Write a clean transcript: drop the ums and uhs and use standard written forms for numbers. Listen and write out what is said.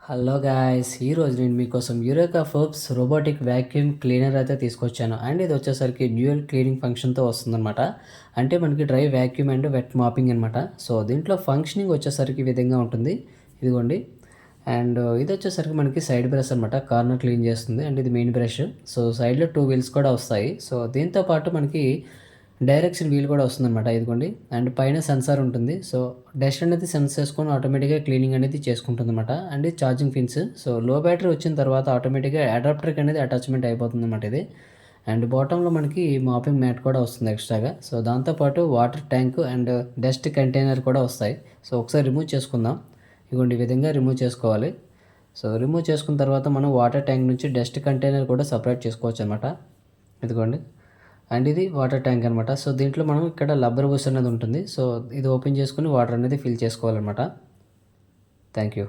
Hello guys! ఈరోజు నేను మీకోసం eureka Forbes robotic vacuum cleaner అయితే తీసుకొచ్చాను. అండ్ ఇది వచ్చేసరికి డ్యూయల్ క్లీనింగ్ ఫంక్షన్‌తో వస్తుందనమాట. అంటే మనకి dry vacuum and wet mopping అనమాట. సో దీంట్లో ఫంక్షనింగ్ వచ్చేసరికి ఈ విధంగా ఉంటుంది. ఇదిగోండి. అండ్ ఇదొచ్చేసరికి మనకి సైడ్ బ్రష్ అనమాట. కార్నర్ క్లీన్ చేస్తుంది. అండ్ ఇది మెయిన్ బ్రష్. సో సైడ్‌లో 2 వీల్స్ కూడా వస్తాయి. సో దీంతో పాటు మనకి డైరెక్షన్ వీల్ కూడా వస్తుందన్నమాట. ఇదిగోండి. అండ్ పైన సెన్సార్ ఉంటుంది. సో డస్ట్ అనేది సెన్స్ చేసుకొని ఆటోమేటిక్‌గా క్లీనింగ్ అనేది చేసుకుంటుందన్నమాట. అండ్ ఇది ఛార్జింగ్ పిన్స్. సో లో బ్యాటరీ వచ్చిన తర్వాత ఆటోమేటిక్‌గా అడాప్టర్‌కి అనేది అటాచ్‌మెంట్ అయిపోతుందన్నమాట ఇది. అండ్ బాటమ్‌లో మనకి మాపింగ్ మ్యాట్ కూడా వస్తుంది ఎక్స్ట్రాగా. సో దాంతో పాటు water tank and dust container కూడా వస్తాయి. సో ఒకసారి రిమూవ్ చేసుకుందాం. ఇగోండి ఈ విధంగా రిమూవ్ చేసుకోవాలి. సో రిమూవ్ చేసుకున్న తర్వాత మనం వాటర్ ట్యాంక్ నుంచి డస్ట్ కంటైనర్ కూడా సెపరేట్ చేసుకోవచ్చనమాట. ఇదిగోండి. అండ్ ఇది వాటర్ ట్యాంక్ అనమాట. సో దీంట్లో మనం ఇక్కడ రబ్బర్ బుష్ అనేది ఉంటుంది. సో ఇది ఓపెన్ చేసుకొని వాటర్ అనేది ఫిల్ చేసుకోవాలన్నమాట. Thank you.